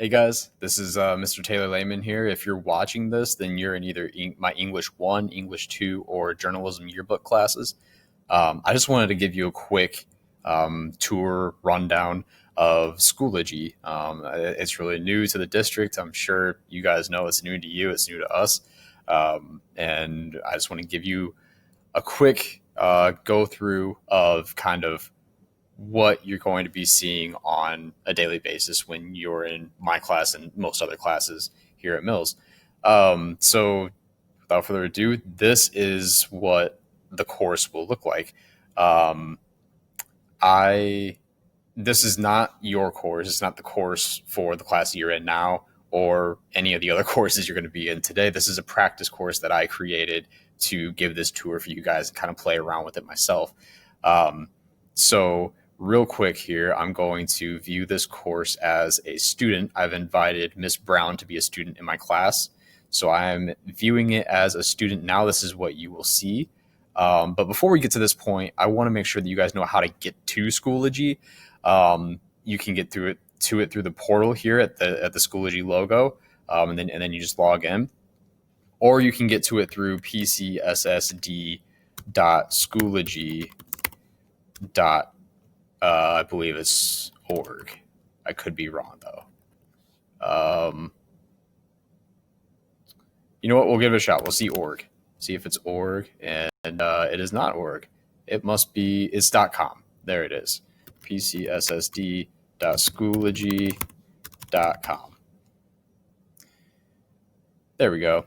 Hey guys, this is Mr. Taylor Lehman here. If you're watching this, then you're in either my English 1, English 2, or journalism yearbook classes. I just wanted to give you a quick tour rundown of Schoology. It's really new to the district. I'm sure you guys know it's new to you, it's new to us. And I just want to give you a quick go through of kind of what you're going to be seeing on a daily basis when you're in my class and most other classes here at Mills. So, without further ado, this is what the course will look like. Um, I This is not your course. It's not the course for the class you're in now or any of the other courses you're going to be in today. This is a practice course that I created to give this tour for you guys and kind of play around with it myself. So real quick here, I'm going to view this course as a student. I've invited Miss Brown to be a student in my class. So I'm viewing it as a student now. This is what you will see. But before we get to this point, I want to make sure that you guys know how to get to Schoology. You can get through it through the portal here at the Schoology logo, and then you just log in, or you can get to it through pcssd.schoology. I believe it's org. I could be wrong though. You know what? We'll give it a shot. We'll see org. See if it's org, and it is not org. It must be. It's .com. There it is. pcssd.schoology.com. There we go.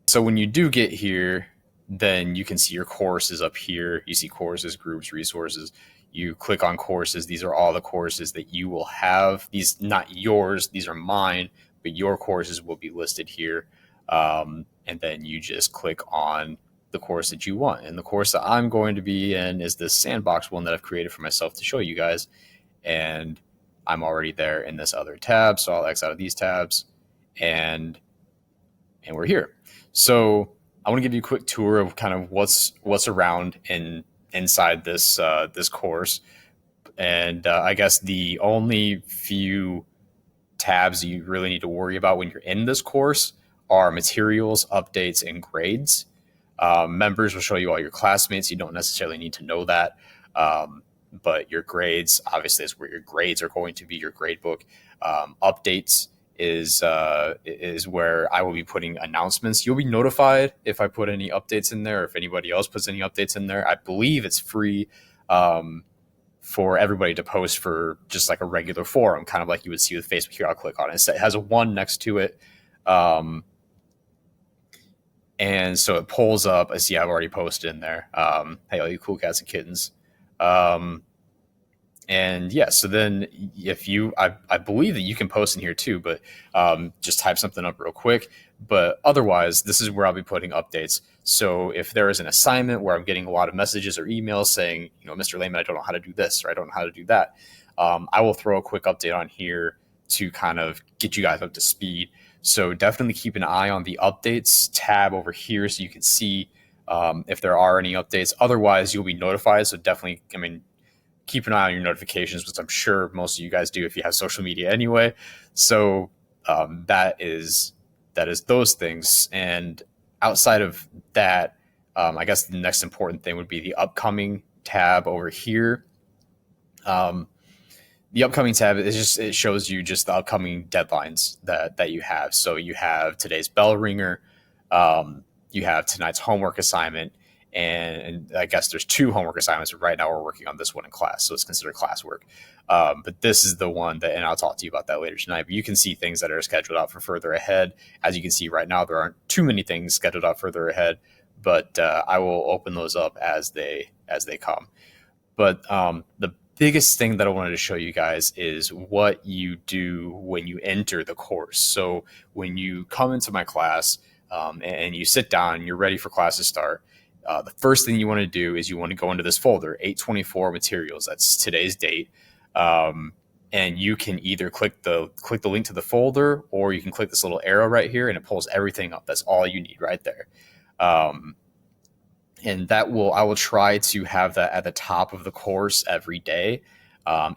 So when you do get here, then you can see your courses up here. You see courses, groups, resources. You click on courses. These are all the courses that you will have. These not yours. These are mine, but your courses will be listed here. And then you just click on the course that you want. And the course that I'm going to be in is this sandbox one that I've created for myself to show you guys. And I'm already there in this other tab. So I'll X out of these tabs and we're here. So I want to give you a quick tour of kind of what's around inside this course. And I guess the only few tabs you really need to worry about when you're in this course are materials, updates, and grades. Members will show you all your classmates. You don't necessarily need to know that. But your grades, obviously, is where your grades are going to be, your grade book. Updates is where I will be putting announcements. You'll be notified if I put any updates in there, or if anybody else puts any updates in there. I believe it's free for everybody to post for just like a regular forum, kind of like you would see with Facebook. Here, I'll click on it. It has a 1 next to it. And so it pulls up. I see I've already posted in there. Hey, all you cool cats and kittens. And yeah, so then if I believe that you can post in here too, but just type something up real quick. But otherwise, this is where I'll be putting updates. So if there is an assignment where I'm getting a lot of messages or emails saying, Mr. Lehman, I don't know how to do this, or I don't know how to do that, I will throw a quick update on here to kind of get you guys up to speed. So definitely keep an eye on the updates tab over here so you can see if there are any updates. Otherwise, you'll be notified. So definitely, keep an eye on your notifications, which I'm sure most of you guys do if you have social media anyway. So that is those things. And outside of that, I guess the next important thing would be the upcoming tab over here. The upcoming tab it shows you just the upcoming deadlines that you have. So you have today's bell ringer, you have tonight's homework assignment, and I guess there's 2 homework assignments. Right now we're working on this one in class, so it's considered classwork. But this is the one that, and I'll talk to you about that later tonight. But you can see things that are scheduled out for further ahead. As you can see right now, there aren't too many things scheduled out further ahead, but I will open those up as they come. But the biggest thing that I wanted to show you guys is what you do when you enter the course. So when you come into my class and you sit down and you're ready for class to start, the first thing you want to do is you want to go into this folder, 824 materials. That's today's date. And you can either click the link to the folder, or you can click this little arrow right here and it pulls everything up. That's all you need right there. And I will try to have that at the top of the course every day.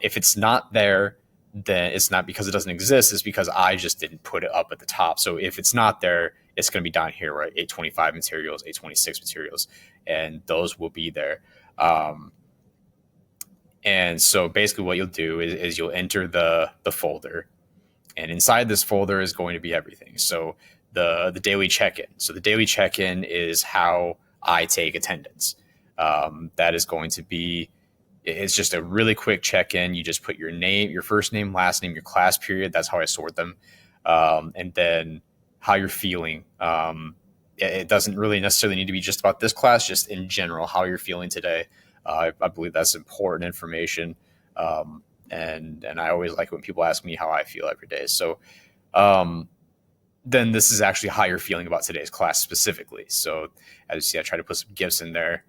If it's not there, then it's not because it doesn't exist. It's because I just didn't put it up at the top. So if it's not there, it's going to be down here, right? 825 materials, 826 materials, and those will be there. Um, and so basically what you'll do is you'll enter the folder, and inside this folder is going to be everything. So the daily check-in. So the daily check-in is how I take attendance. That is going to be, it's just a really quick check-in. You just put your name, your first name, last name, your class period. That's how I sort them. And then how you're feeling. It doesn't really necessarily need to be just about this class, just in general, how you're feeling today. I believe that's important information. And I always like when people ask me how I feel every day. So um, then this is actually how you're feeling about today's class specifically. So as you see, I try to put some gifts in there.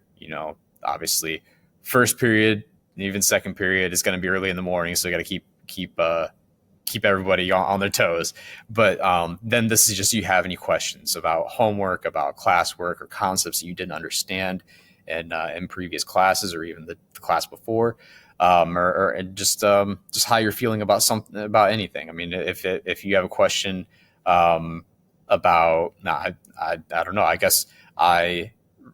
Obviously, first period, and even second period is going to be early in the morning, so you got to keep everybody on their toes. But then this is just, you have any questions about homework, about classwork, or concepts that you didn't understand in previous classes or even the class before, or just how you're feeling about something, about anything. I mean, if you have a question about, I don't know, I guess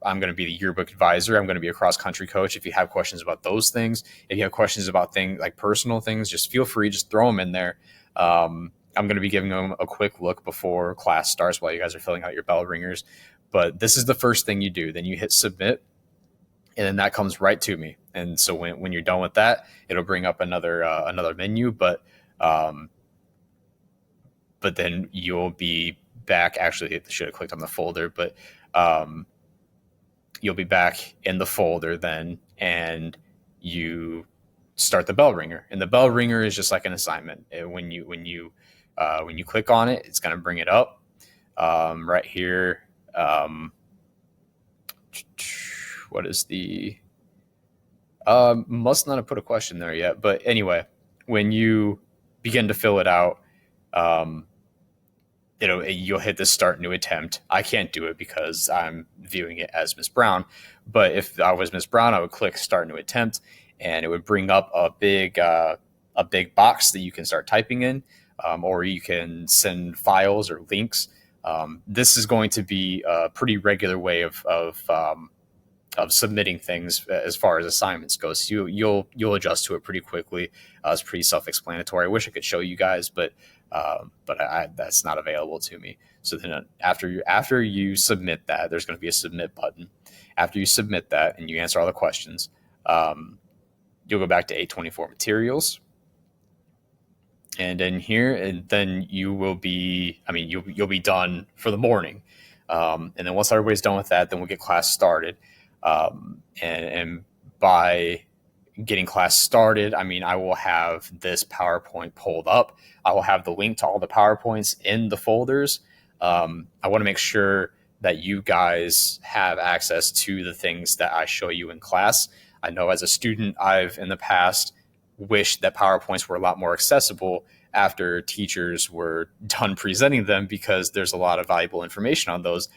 I'm going to be the yearbook advisor. I'm going to be a cross country coach. If you have questions about those things, if you have questions about things like personal things, just feel free, just throw them in there. I'm going to be giving them a quick look before class starts while you guys are filling out your bell ringers. But this is the first thing you do. Then you hit submit, and then that comes right to me. And so when you're done with that, it'll bring up another menu. But then you'll be back. Actually, I should have clicked on the folder, but you'll be back in the folder then, and you start the bell ringer. And the bell ringer is just like an assignment. And when you click on it, it's going to bring it up right here. What is the must not have put a question there yet, but anyway, when you begin to fill it out, you'll hit the start new attempt. I can't do it because I'm viewing it as Miss Brown, but if I was Miss Brown, I would click start new attempt, and it would bring up a big box that you can start typing in, or you can send files or links. This is going to be a pretty regular way of submitting things as far as assignments goes. So you'll adjust to it pretty quickly. It's pretty self-explanatory. I wish I could show you guys, but that's not available to me. So then after you submit that, there's going to be a submit button. After you submit that and you answer all the questions, you'll go back to 824 materials. And in here, and then you'll be done for the morning. And then once everybody's done with that, then we'll get class started. And by getting class started, I will have this PowerPoint pulled up. I will have the link to all the PowerPoints in the folders. I want to make sure that you guys have access to the things that I show you in class. I know as a student, I've in the past wished that PowerPoints were a lot more accessible after teachers were done presenting them, because there's a lot of valuable information on those,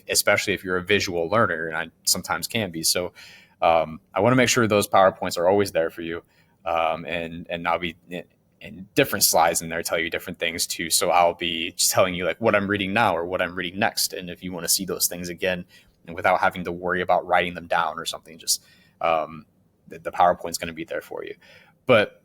especially if you're a visual learner, and I sometimes can be. So I want to make sure those PowerPoints are always there for you. And I'll be in different slides in there tell you different things too. So I'll be just telling you like what I'm reading now or what I'm reading next. And if you want to see those things again, and without having to worry about writing them down or something, just the PowerPoint's going to be there for you. But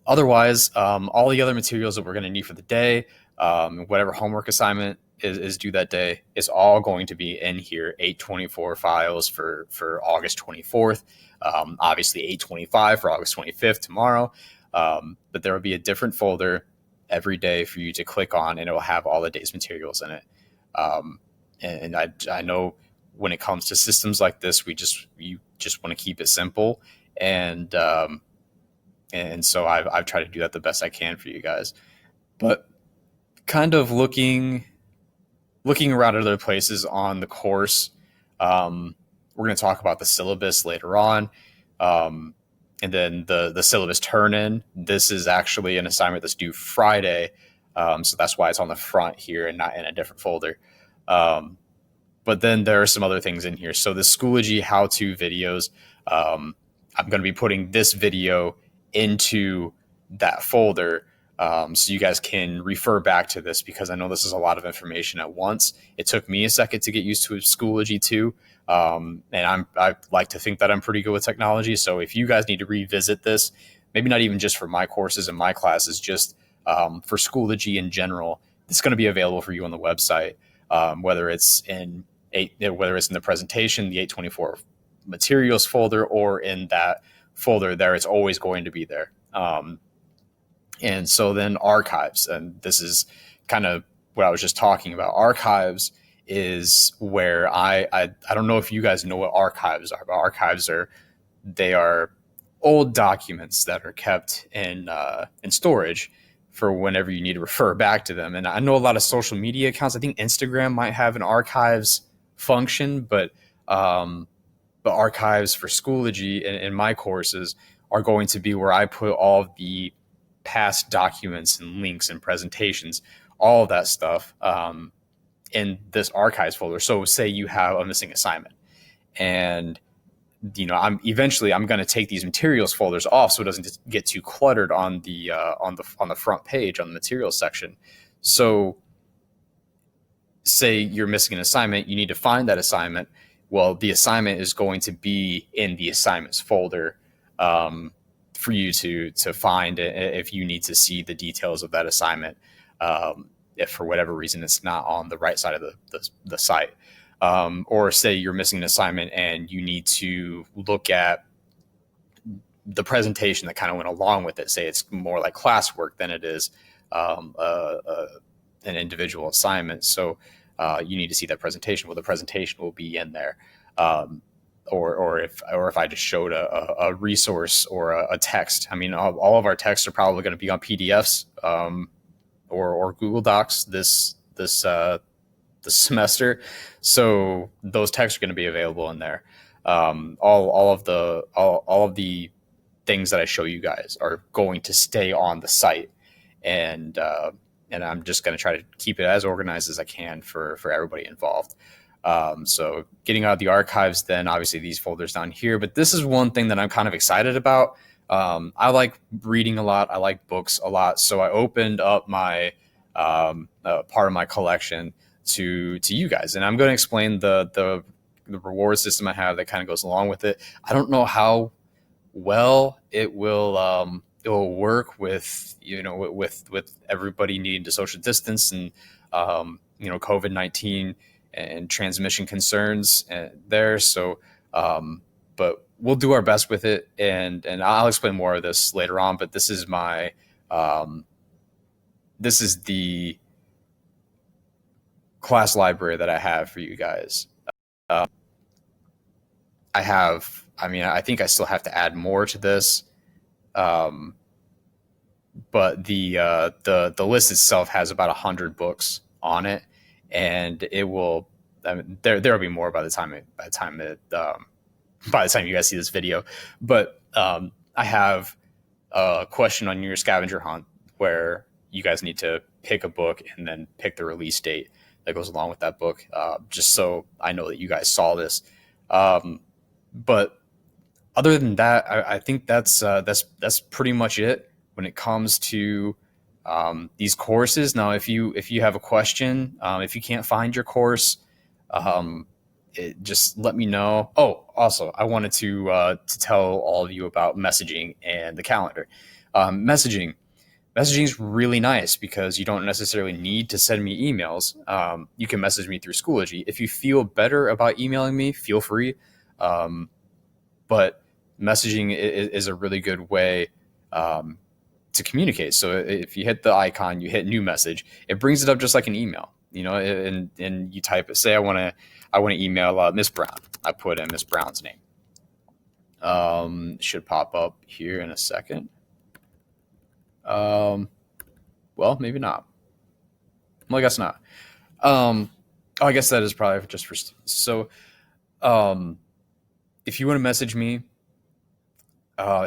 otherwise, all the other materials that we're going to need for the day, whatever homework assignment is due that day, is all going to be in here. 824 files for August 24th. Obviously 825 for August 25th tomorrow. But there will be a different folder every day for you to click on, and it will have all the day's materials in it. And I know when it comes to systems like this, you just want to keep it simple. And so I've tried to do that the best I can for you guys. But kind of looking around at other places on the course, we're going to talk about the syllabus later on. And then the syllabus turn-in. This is actually an assignment that's due Friday. So that's why it's on the front here and not in a different folder. But then there are some other things in here. So the Schoology how-to videos, I'm going to be putting this video into that folder, so you guys can refer back to this, because I know this is a lot of information at once. It took me a second to get used to Schoology too. And I like to think that I'm pretty good with technology. So if you guys need to revisit this, maybe not even just for my courses and my classes, just for Schoology in general, it's going to be available for you on the website, whether it's in the presentation, the 824 materials folder, or in that folder there, it's always going to be there. And so then archives, and this is kind of what I was just talking about. Archives is where I don't know if you guys know what archives are, but they are old documents that are kept in storage for whenever you need to refer back to them. And I know a lot of social media accounts, I think Instagram might have an archives function, but archives for Schoology in my courses are going to be where I put all of the past documents and links and presentations, all of that stuff, in this archives folder. So say you have a missing assignment, and I'm going to take these materials folders off so it doesn't get too cluttered on the front page on the materials section. So say you're missing an assignment, you need to find that assignment. Well, the assignment is going to be in the assignments folder, for you to find if you need to see the details of that assignment, if for whatever reason it's not on the right side of the site. Or say you're missing an assignment and you need to look at the presentation that kind of went along with it. Say it's more like classwork than it is an individual assignment. So you need to see that presentation. Well, the presentation will be in there. Or if I just showed a resource or a text. I mean, all of our texts are probably going to be on PDFs, or Google Docs this semester. So those texts are going to be available in there. All of the things that I show you guys are going to stay on the site, and I'm just going to try to keep it as organized as I can for everybody involved. So getting out of the archives, then obviously these folders down here, but this is one thing that I'm kind of excited about. I like reading a lot. I like books a lot. So I opened up my part of my collection to you guys, and I'm going to explain the reward system I have that kind of goes along with it. I don't know how well it will work with with everybody needing to social distance and COVID-19 and transmission concerns there. So, but we'll do our best with it, and I'll explain more of this later on. But this is this is the class library that I have for you guys. I think I still have to add more to this, but the list itself has about 100 books on it, and it will. There will be more by the time you guys see this video. But I have a question on your scavenger hunt where you guys need to pick a book and then pick the release date that goes along with that book, just so I know that you guys saw this. But other than that, I think that's pretty much it when it comes to these courses. Now, if you have a question, if you can't find your course, just let me know. Oh, also, I wanted to tell all of you about messaging and the calendar. Messaging is really nice because you don't necessarily need to send me emails. You can message me through Schoology. If you feel better about emailing me, feel free. But messaging is a really good way to communicate. So if you hit the icon, you hit new message, it brings it up just like an email, and you type it. Say I want to email Miss Brown. I put in Miss Brown's name. Should pop up here in a second. Well, maybe not. Well, I guess not. I guess that is probably just for so. If you want to message me,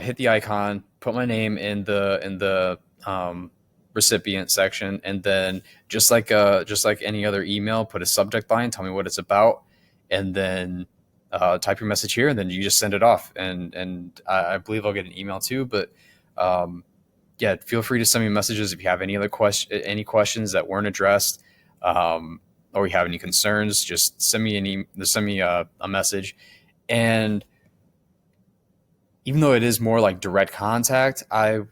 hit the icon, put my name in the recipient section, and then just like any other email, put a subject line, tell me what it's about, and then type your message here, and then you just send it off. And I believe I'll get an email too, but yeah, feel free to send me messages if you have any questions that weren't addressed, or you have any concerns. Just send me a message. And even though it is more like direct contact, I'll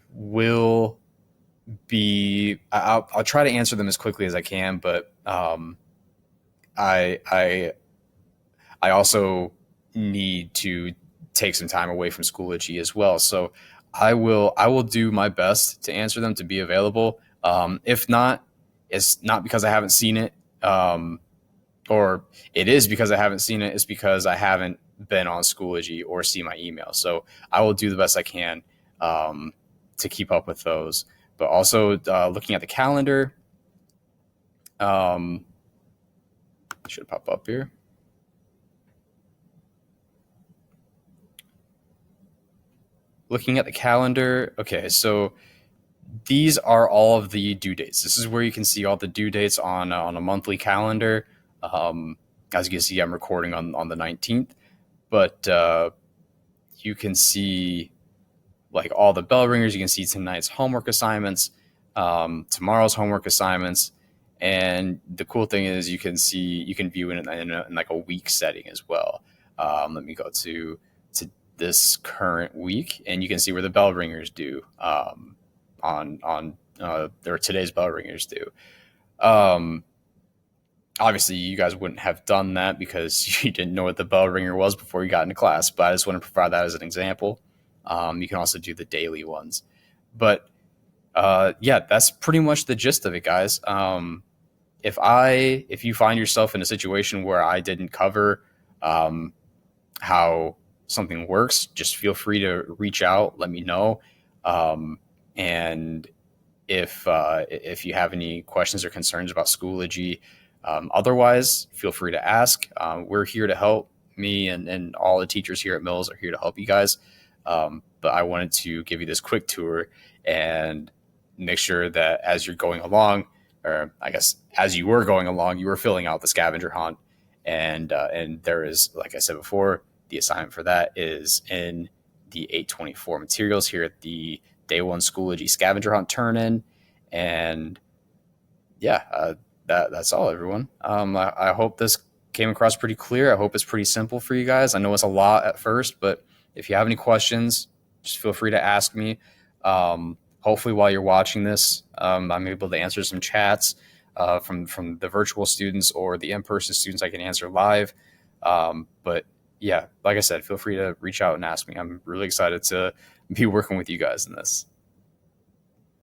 try to answer them as quickly as I can, but I I I also need to take some time away from Schoology as well. So I will do my best to answer them, to be available. If not, it's not because I haven't seen it, or it is because I haven't seen it. It's because I haven't been on Schoology or see my email. So I will do the best I can to keep up with those. But also looking at the calendar, um, should pop up here. Looking at the calendar, okay, so these are all of the due dates. This is where you can see all the due dates on a monthly calendar. Um, as you can see, I'm recording on the 19th, but you can see like all the bell ringers. You can see tonight's homework assignments, tomorrow's homework assignments, and the cool thing is you can view it in like a week setting as well. Let me go to this current week, and you can see where the bell ringers do on or today's bell ringers do. Um, Obviously, you guys wouldn't have done that because you didn't know what the bell ringer was before you got into class. But I just want to provide that as an example. You can also do the daily ones, but yeah, that's pretty much the gist of it, guys. If you find yourself in a situation where I didn't cover um, how something works, just feel free to reach out, let me know, and if you have any questions or concerns about Schoology. Otherwise, feel free to ask. We're here to help. Me and all the teachers here at Mills are here to help you guys. But I wanted to give you this quick tour and make sure that as you're going along, or I guess as you were going along, you were filling out the scavenger hunt. And there is, like I said before, the assignment for that is in the 824 materials here at the Day One Schoology scavenger hunt turn in. And yeah, that's all, everyone. I hope this came across pretty clear. I hope it's pretty simple for you guys. I know it's a lot at first, but if you have any questions, just feel free to ask me. Hopefully, while you're watching this, I'm able to answer some chats from the virtual students or the in-person students. I can answer live. But yeah, like I said, feel free to reach out and ask me. I'm really excited to be working with you guys in this.